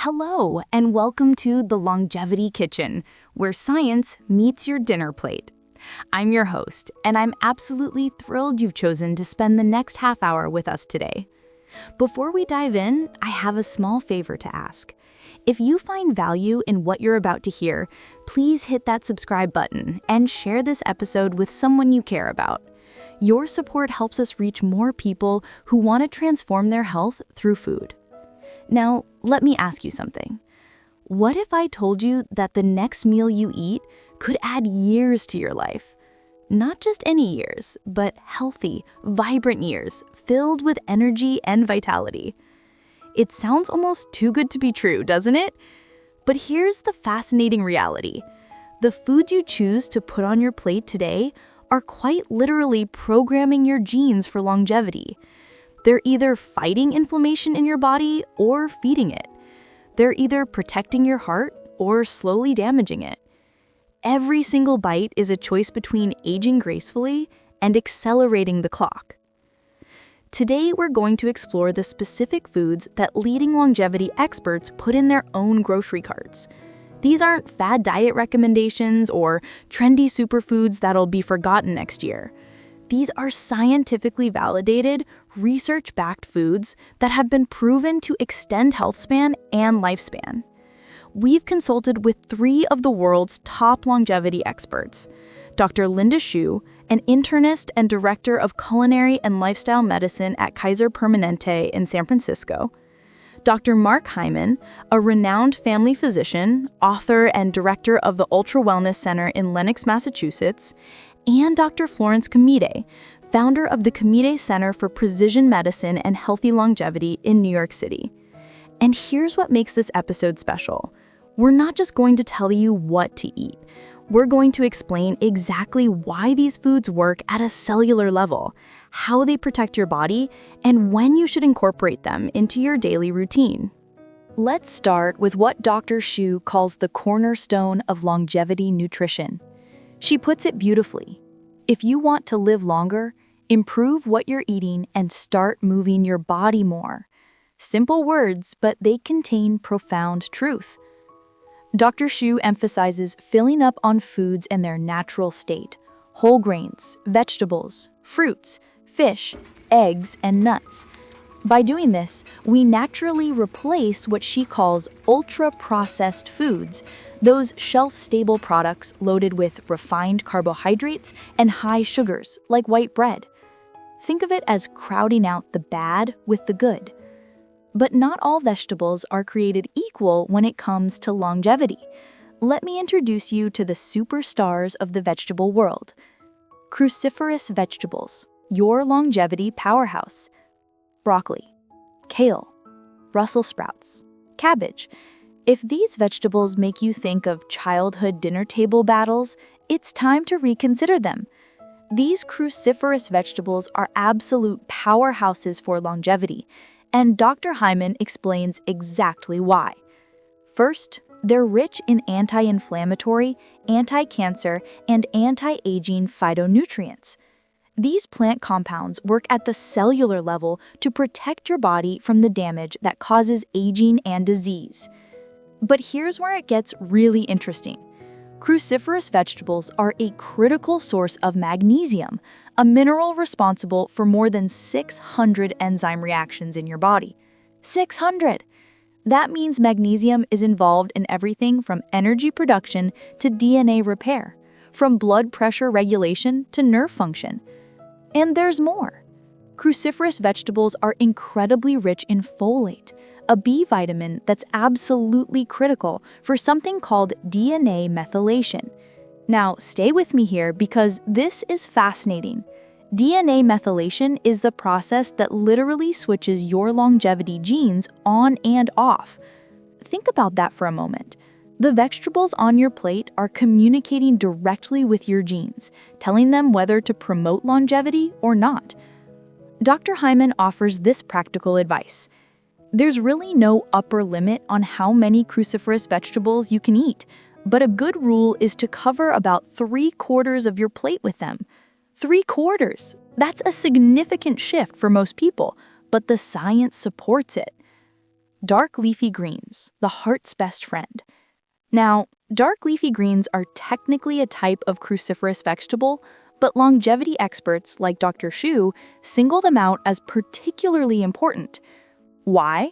Hello, and welcome to the Longevity Kitchen, where science meets your dinner plate. I'm your host, and I'm absolutely thrilled you've chosen to spend the next half hour with us today. Before we dive in, I have a small favor to ask. If you find value in what you're about to hear, please hit that subscribe button and share this episode with someone you care about. Your support helps us reach more people who want to transform their health through food. Now, let me ask you something. What if I told you that the next meal you eat could add years to your life? Not just any years, but healthy, vibrant years filled with energy and vitality. It sounds almost too good to be true, doesn't it? But here's the fascinating reality. The foods you choose to put on your plate today are quite literally programming your genes for longevity. They're either fighting inflammation in your body or feeding it. They're either protecting your heart or slowly damaging it. Every single bite is a choice between aging gracefully and accelerating the clock. Today, we're going to explore the specific foods that leading longevity experts put in their own grocery carts. These aren't fad diet recommendations or trendy superfoods that'll be forgotten next year. These are scientifically validated, research-backed foods that have been proven to extend health span and lifespan. We've consulted with 3 of the world's top longevity experts: Dr. Linda Shu, an internist and director of culinary and lifestyle medicine at Kaiser Permanente in San Francisco; Dr. Mark Hyman, a renowned family physician, author, and director of the Ultra Wellness Center in Lenox, Massachusetts; and Dr. Florence Comide, founder of the Comide Center for Precision Medicine and Healthy Longevity in New York City. And here's what makes this episode special. We're not just going to tell you what to eat. We're going to explain exactly why these foods work at a cellular level, how they protect your body, and when you should incorporate them into your daily routine. Let's start with what Dr. Shu calls the cornerstone of longevity nutrition. She puts it beautifully. If you want to live longer, improve what you're eating and start moving your body more. Simple words, but they contain profound truth. Dr. Shu emphasizes filling up on foods in their natural state: whole grains, vegetables, fruits, fish, eggs, and nuts. By doing this, we naturally replace what she calls ultra-processed foods, those shelf-stable products loaded with refined carbohydrates and high sugars, like white bread. Think of it as crowding out the bad with the good. But not all vegetables are created equal when it comes to longevity. Let me introduce you to the superstars of the vegetable world. Cruciferous vegetables, your longevity powerhouse. Broccoli, kale, Brussels sprouts, cabbage. If these vegetables make you think of childhood dinner table battles, it's time to reconsider them. These cruciferous vegetables are absolute powerhouses for longevity, and Dr. Hyman explains exactly why. First, they're rich in anti-inflammatory, anti-cancer, and anti-aging phytonutrients. These plant compounds work at the cellular level to protect your body from the damage that causes aging and disease. But here's where it gets really interesting. Cruciferous vegetables are a critical source of magnesium, a mineral responsible for more than 600 enzyme reactions in your body. 600! That means magnesium is involved in everything from energy production to DNA repair, from blood pressure regulation to nerve function. And there's more. Cruciferous vegetables are incredibly rich in folate, a B vitamin that's absolutely critical for something called DNA methylation. Now, stay with me here because this is fascinating. DNA methylation is the process that literally switches your longevity genes on and off. Think about that for a moment. The vegetables on your plate are communicating directly with your genes, telling them whether to promote longevity or not. Dr. Hyman offers this practical advice. There's really no upper limit on how many cruciferous vegetables you can eat, but a good rule is to cover about 3/4 of your plate with them. 3/4! That's a significant shift for most people, but the science supports it. Dark leafy greens, the heart's best friend. Now, dark leafy greens are technically a type of cruciferous vegetable, but longevity experts like Dr. Shu single them out as particularly important. Why?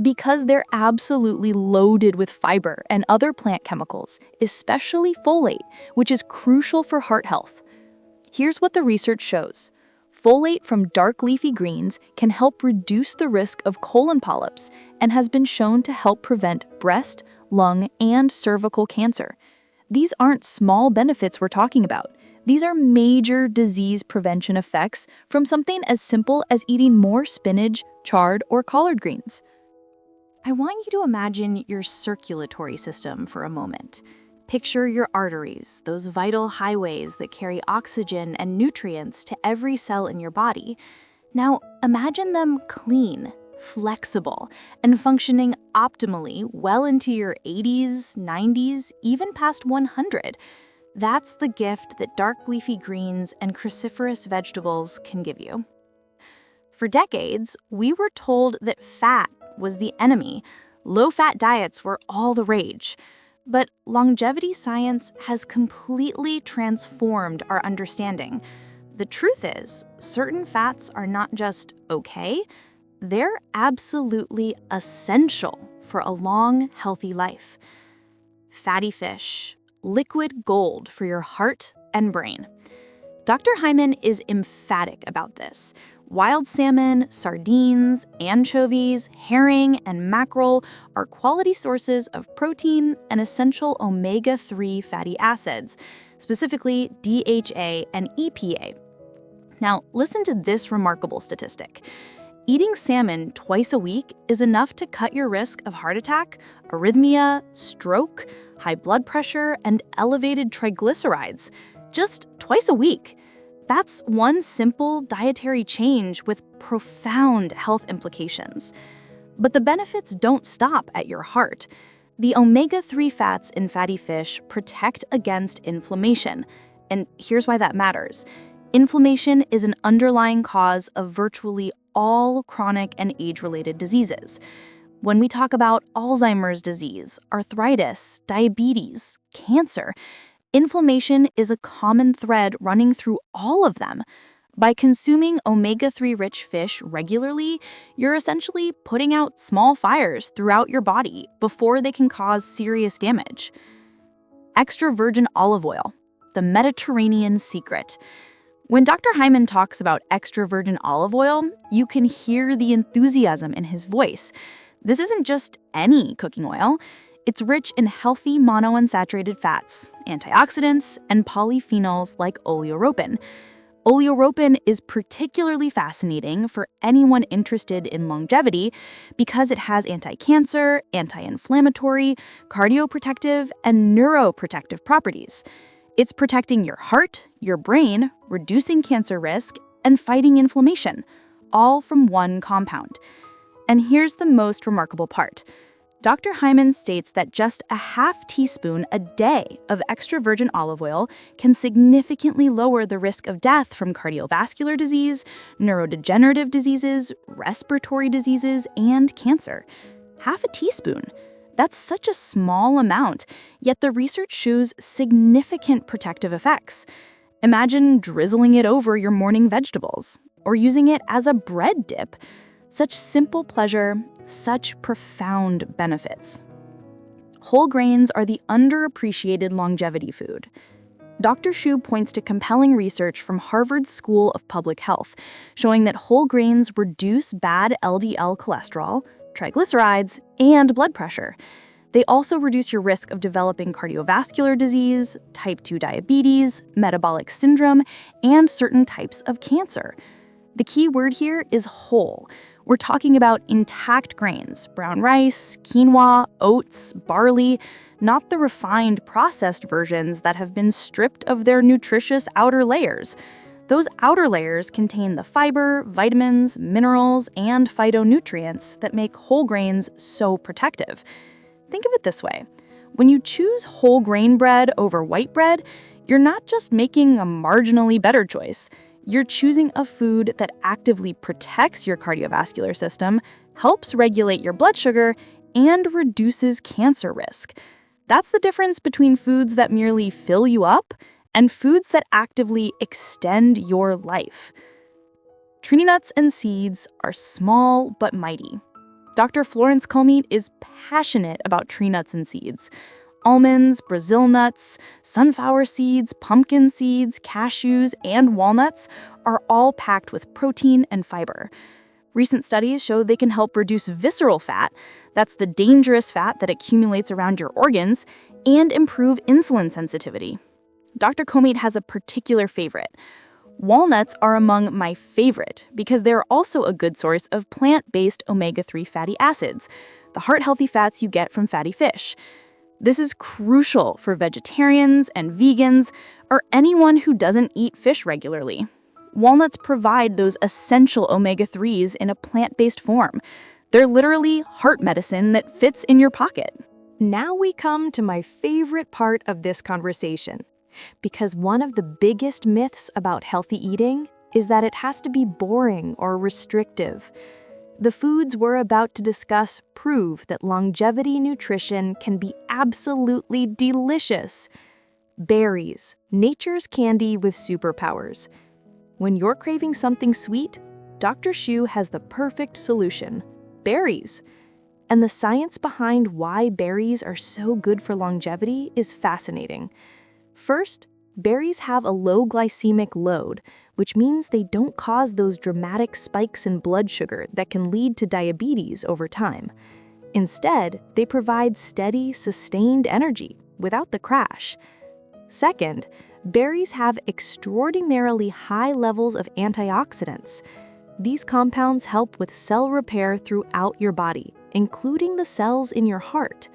Because they're absolutely loaded with fiber and other plant chemicals, especially folate, which is crucial for heart health. Here's what the research shows. Folate from dark leafy greens can help reduce the risk of colon polyps and has been shown to help prevent breast, lung, and cervical cancer. These aren't small benefits we're talking about. These are major disease prevention effects from something as simple as eating more spinach, chard, or collard greens. I want you to imagine your circulatory system for a moment. Picture your arteries, those vital highways that carry oxygen and nutrients to every cell in your body. Now, imagine them clean, flexible, and functioning optimally well into your 80s, 90s, even past 100. That's the gift that dark leafy greens and cruciferous vegetables can give you. For decades, we were told that fat was the enemy. Low-fat diets were all the rage. But longevity science has completely transformed our understanding. The truth is, certain fats are not just okay, they're absolutely essential for a long, healthy life. Fatty fish, liquid gold for your heart and brain. Dr. Hyman is emphatic about this. Wild salmon, sardines, anchovies, herring, and mackerel are quality sources of protein and essential omega-3 fatty acids, specifically DHA and EPA. Now, listen to this remarkable statistic. Eating salmon twice a week is enough to cut your risk of heart attack, arrhythmia, stroke, high blood pressure, and elevated triglycerides. Just twice a week. That's one simple dietary change with profound health implications. But the benefits don't stop at your heart. The omega-3 fats in fatty fish protect against inflammation. And here's why that matters. Inflammation is an underlying cause of virtually all chronic and age-related diseases. When we talk about Alzheimer's disease, arthritis, diabetes, cancer, inflammation is a common thread running through all of them. By consuming omega-3 rich fish regularly, you're essentially putting out small fires throughout your body before they can cause serious damage. Extra virgin olive oil, the Mediterranean secret. When Dr. Hyman talks about extra virgin olive oil, you can hear the enthusiasm in his voice. This isn't just any cooking oil. It's rich in healthy monounsaturated fats, antioxidants, and polyphenols like oleuropein. Oleuropein is particularly fascinating for anyone interested in longevity because it has anti-cancer, anti-inflammatory, cardioprotective, and neuroprotective properties. It's protecting your heart, your brain, reducing cancer risk, and fighting inflammation, all from one compound. And here's the most remarkable part. Dr. Hyman states that just a half teaspoon a day of extra virgin olive oil can significantly lower the risk of death from cardiovascular disease, neurodegenerative diseases, respiratory diseases, and cancer. Half a teaspoon. That's such a small amount, yet the research shows significant protective effects. Imagine drizzling it over your morning vegetables, or using it as a bread dip. Such simple pleasure, such profound benefits. Whole grains are the underappreciated longevity food. Dr. Shu points to compelling research from Harvard School of Public Health, showing that whole grains reduce bad LDL cholesterol, triglycerides, and blood pressure. They also reduce your risk of developing cardiovascular disease, type 2 diabetes, metabolic syndrome, and certain types of cancer. The key word here is whole. We're talking about intact grains, brown rice, quinoa, oats, barley, not the refined processed versions that have been stripped of their nutritious outer layers. Those outer layers contain the fiber, vitamins, minerals, and phytonutrients that make whole grains so protective. Think of it this way. When you choose whole grain bread over white bread, you're not just making a marginally better choice. You're choosing a food that actively protects your cardiovascular system, helps regulate your blood sugar, and reduces cancer risk. That's the difference between foods that merely fill you up and foods that actively extend your life. Tree nuts and seeds are small but mighty. Dr. Florence Comite is passionate about tree nuts and seeds. Almonds, Brazil nuts, sunflower seeds, pumpkin seeds, cashews, and walnuts are all packed with protein and fiber. Recent studies show they can help reduce visceral fat, that's the dangerous fat that accumulates around your organs, and improve insulin sensitivity. Dr. Comite has a particular favorite. Walnuts are among my favorite because they're also a good source of plant-based omega-3 fatty acids, the heart-healthy fats you get from fatty fish. This is crucial for vegetarians and vegans, or anyone who doesn't eat fish regularly. Walnuts provide those essential omega-3s in a plant-based form. They're literally heart medicine that fits in your pocket. Now we come to my favorite part of this conversation, because one of the biggest myths about healthy eating is that it has to be boring or restrictive. The foods we're about to discuss prove that longevity nutrition can be absolutely delicious. Berries, nature's candy with superpowers. When you're craving something sweet, Dr. Shu has the perfect solution: berries. And the science behind why berries are so good for longevity is fascinating. First, berries have a low glycemic load, which means they don't cause those dramatic spikes in blood sugar that can lead to diabetes over time. Instead, they provide steady, sustained energy without the crash. Second, berries have extraordinarily high levels of antioxidants. These compounds help with cell repair throughout your body, including the cells in your heart.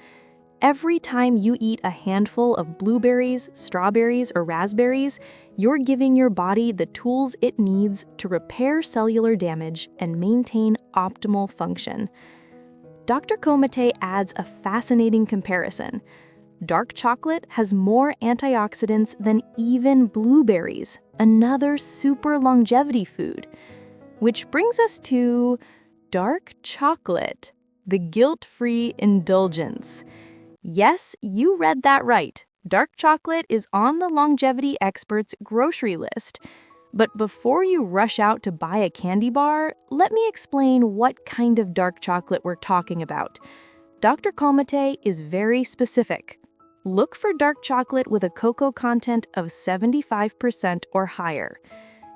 Every time you eat a handful of blueberries, strawberries, or raspberries, you're giving your body the tools it needs to repair cellular damage and maintain optimal function. Dr. Comite adds a fascinating comparison. Dark chocolate has more antioxidants than even blueberries, another super longevity food. Which brings us to dark chocolate, the guilt-free indulgence. Yes, you read that right. Dark chocolate is on the longevity experts' grocery list. But before you rush out to buy a candy bar, let me explain what kind of dark chocolate we're talking about. Dr. Comite is very specific. Look for dark chocolate with a cocoa content of 75% or higher.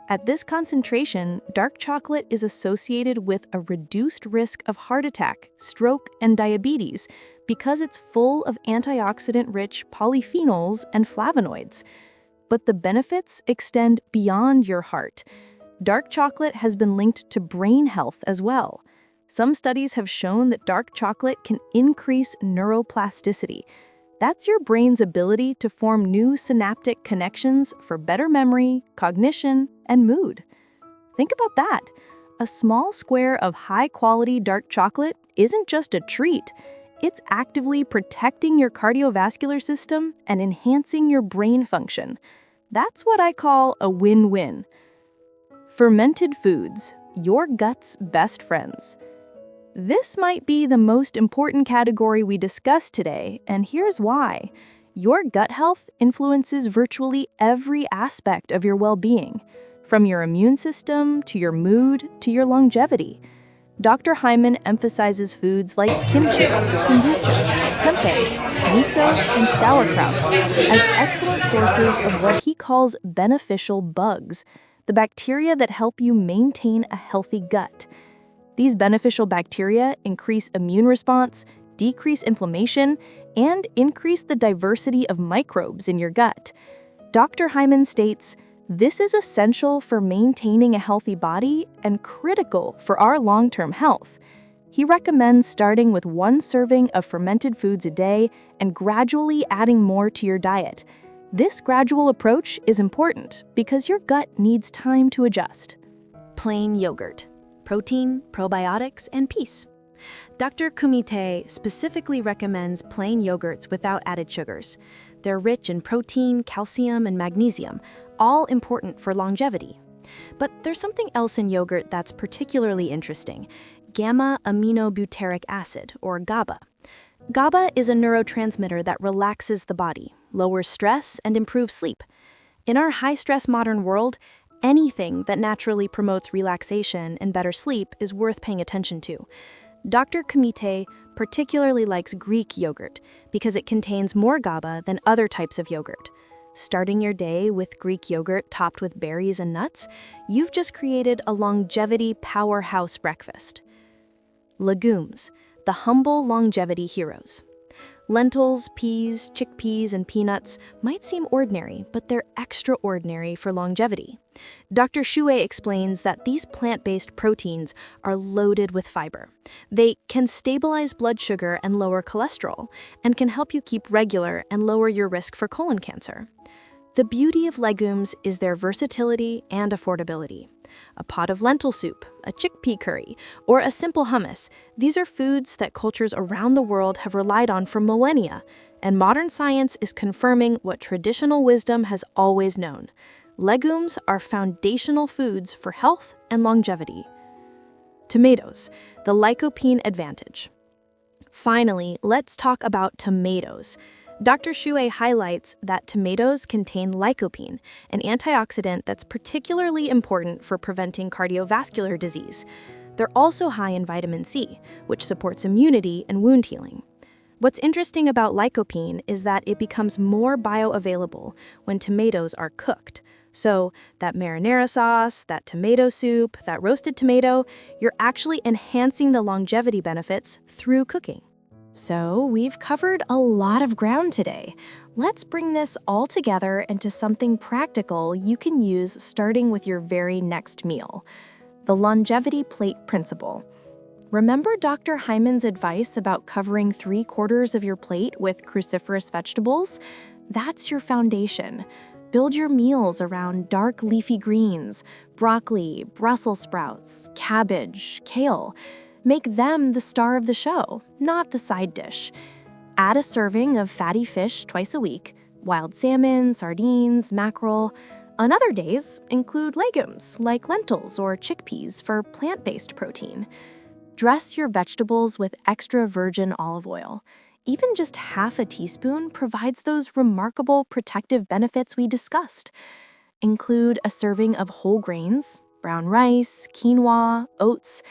At this concentration, dark chocolate is associated with a reduced risk of heart attack, stroke, and diabetes because it's full of antioxidant-rich polyphenols and flavonoids. But the benefits extend beyond your heart. Dark chocolate has been linked to brain health as well. Some studies have shown that dark chocolate can increase neuroplasticity. That's your brain's ability to form new synaptic connections for better memory, cognition, and mood. Think about that. A small square of high-quality dark chocolate isn't just a treat. It's actively protecting your cardiovascular system and enhancing your brain function. That's what I call a win-win. Fermented foods, your gut's best friends. This might be the most important category we discuss today, and here's why. Your gut health influences virtually every aspect of your well-being, from your immune system to your mood to your longevity. Dr. Hyman emphasizes foods like kimchi, kombucha, tempeh, miso, and sauerkraut as excellent sources of what he calls beneficial bugs, the bacteria that help you maintain a healthy gut. These beneficial bacteria increase immune response, decrease inflammation, and increase the diversity of microbes in your gut. Dr. Hyman states, "This is essential for maintaining a healthy body and critical for our long-term health." He recommends starting with 1 serving of fermented foods a day and gradually adding more to your diet. This gradual approach is important because your gut needs time to adjust. Plain yogurt. Protein, probiotics, and peace. Dr. Comite specifically recommends plain yogurts without added sugars. They're rich in protein, calcium, and magnesium, all important for longevity. But there's something else in yogurt that's particularly interesting: gamma-aminobutyric acid, or GABA. GABA is a neurotransmitter that relaxes the body, lowers stress, and improves sleep. In our high-stress modern world, anything that naturally promotes relaxation and better sleep is worth paying attention to. Dr. Kumite particularly likes Greek yogurt because it contains more GABA than other types of yogurt. Starting your day with Greek yogurt topped with berries and nuts, you've just created a longevity powerhouse breakfast. Legumes, the humble longevity heroes. Lentils, peas, chickpeas, and peanuts might seem ordinary, but they're extraordinary for longevity. Dr. Shuei explains that these plant-based proteins are loaded with fiber. They can stabilize blood sugar and lower cholesterol, and can help you keep regular and lower your risk for colon cancer. The beauty of legumes is their versatility and affordability. A pot of lentil soup, a chickpea curry, or a simple hummus, these are foods that cultures around the world have relied on for millennia, and modern science is confirming what traditional wisdom has always known. Legumes are foundational foods for health and longevity. Tomatoes, the lycopene advantage. Finally, let's talk about tomatoes. Dr. Shuei highlights that tomatoes contain lycopene, an antioxidant that's particularly important for preventing cardiovascular disease. They're also high in vitamin C, which supports immunity and wound healing. What's interesting about lycopene is that it becomes more bioavailable when tomatoes are cooked. So that marinara sauce, that tomato soup, that roasted tomato, you're actually enhancing the longevity benefits through cooking. So we've covered a lot of ground today. Let's bring this all together into something practical you can use starting with your very next meal. The longevity plate principle. Remember Dr. Hyman's advice about covering 3/4 of your plate with cruciferous vegetables? That's your foundation. Build your meals around dark leafy greens, broccoli, Brussels sprouts, cabbage, kale. Make them the star of the show, not the side dish. Add a serving of fatty fish twice a week, wild salmon, sardines, mackerel. On other days, include legumes like lentils or chickpeas for plant-based protein. Dress your vegetables with extra virgin olive oil. Even just half a teaspoon provides those remarkable protective benefits we discussed. Include a serving of whole grains, brown rice, quinoa, oats.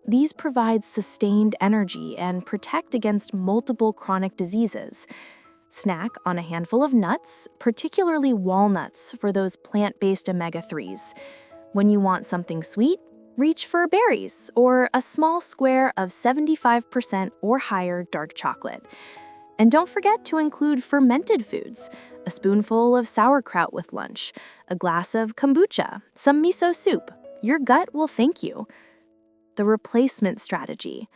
These provide sustained energy and protect against multiple chronic diseases. Snack on a handful of nuts, particularly walnuts for those plant-based omega-3s. When you want something sweet, reach for berries or a small square of 75% or higher dark chocolate. And don't forget to include fermented foods, a spoonful of sauerkraut with lunch, a glass of kombucha, some miso soup. Your gut will thank you. The replacement strategy.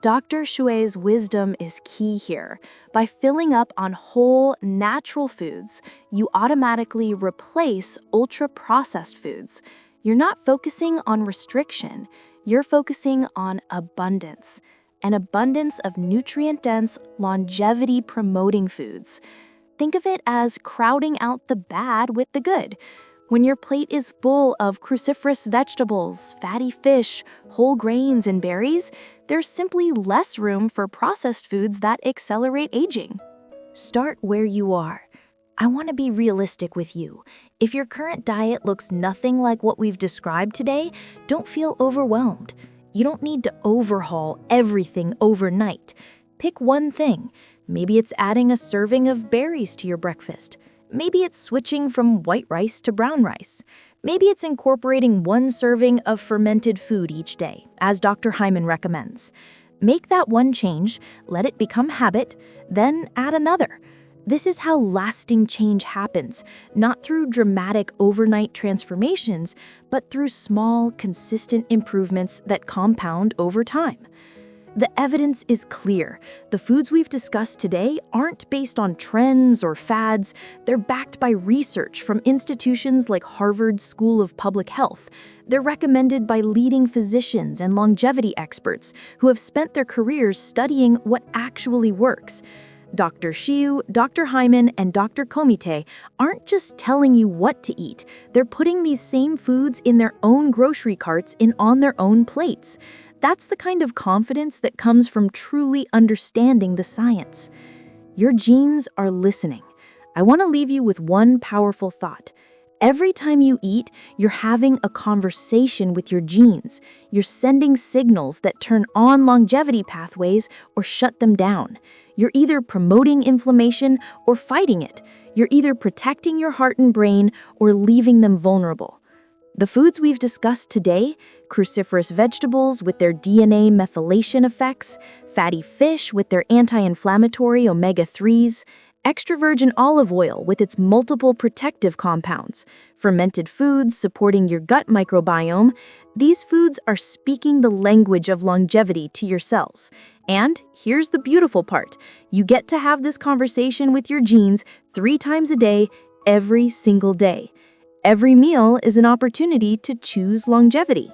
Dr. Shuei's wisdom is key here. By filling up on whole, natural foods, you automatically replace ultra-processed foods. You're not focusing on restriction, you're focusing on abundance. An abundance of nutrient-dense, longevity-promoting foods. Think of it as crowding out the bad with the good. When your plate is full of cruciferous vegetables, fatty fish, whole grains, and berries, there's simply less room for processed foods that accelerate aging. Start where you are. I want to be realistic with you. If your current diet looks nothing like what we've described today, don't feel overwhelmed. You don't need to overhaul everything overnight. Pick one thing. Maybe it's adding a serving of berries to your breakfast. Maybe it's switching from white rice to brown rice. Maybe it's incorporating one serving of fermented food each day, as Dr. Hyman recommends. Make that one change, let it become habit, then add another. This is how lasting change happens, not through dramatic overnight transformations, but through small, consistent improvements that compound over time. The evidence is clear. The foods we've discussed today aren't based on trends or fads. They're backed by research from institutions like Harvard School of Public Health. They're recommended by leading physicians and longevity experts who have spent their careers studying what actually works. Dr. Shiu, Dr. Hyman, and Dr. Komite aren't just telling you what to eat. They're putting these same foods in their own grocery carts and on their own plates. That's the kind of confidence that comes from truly understanding the science. Your genes are listening. I want to leave you with one powerful thought. Every time you eat, you're having a conversation with your genes. You're sending signals that turn on longevity pathways or shut them down. You're either promoting inflammation or fighting it. You're either protecting your heart and brain or leaving them vulnerable. The foods we've discussed today, cruciferous vegetables with their DNA methylation effects, fatty fish with their anti-inflammatory omega-3s, extra virgin olive oil with its multiple protective compounds, fermented foods supporting your gut microbiome, these foods are speaking the language of longevity to your cells. And here's the beautiful part. You get to have this conversation with your genes 3 times a day, every single day. Every meal is an opportunity to choose longevity.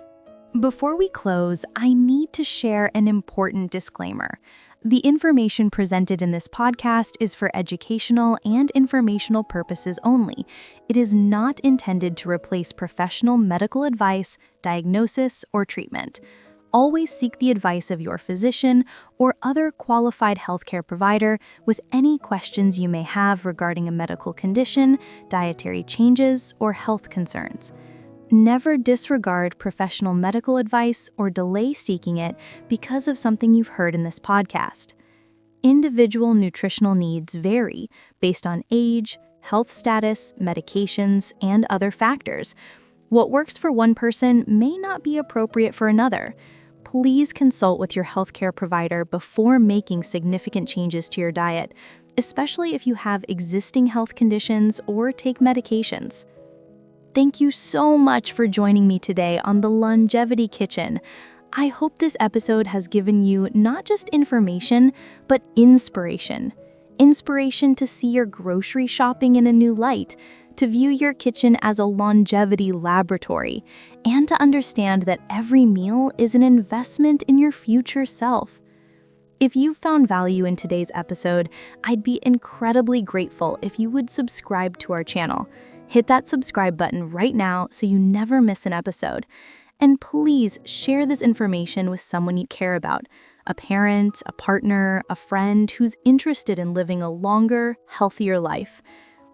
Before we close, I need to share an important disclaimer. The information presented in this podcast is for educational and informational purposes only. It is not intended to replace professional medical advice, diagnosis, or treatment. Always seek the advice of your physician or other qualified healthcare provider with any questions you may have regarding a medical condition, dietary changes, or health concerns. Never disregard professional medical advice or delay seeking it because of something you've heard in this podcast. Individual nutritional needs vary based on age, health status, medications, and other factors. What works for one person may not be appropriate for another. Please consult with your healthcare provider before making significant changes to your diet, especially if you have existing health conditions or take medications. Thank you so much for joining me today on the Longevity Kitchen. I hope this episode has given you not just information, but inspiration. Inspiration to see your grocery shopping in a new light, to view your kitchen as a longevity laboratory, and to understand that every meal is an investment in your future self. If you found value in today's episode, I'd be incredibly grateful if you would subscribe to our channel. Hit that subscribe button right now so you never miss an episode. And please share this information with someone you care about, a parent, a partner, a friend who's interested in living a longer, healthier life.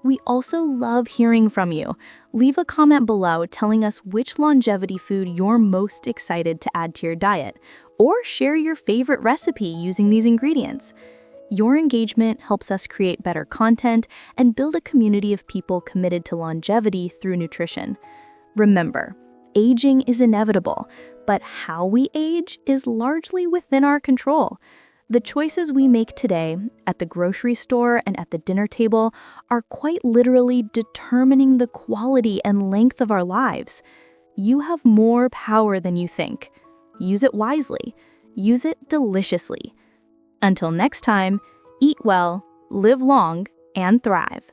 We also love hearing from you. Leave a comment below telling us which longevity food you're most excited to add to your diet, or share your favorite recipe using these ingredients. Your engagement helps us create better content and build a community of people committed to longevity through nutrition. Remember, aging is inevitable, but how we age is largely within our control. The choices we make today, at the grocery store and at the dinner table, are quite literally determining the quality and length of our lives. You have more power than you think. Use it wisely. Use it deliciously. Until next time, eat well, live long, and thrive.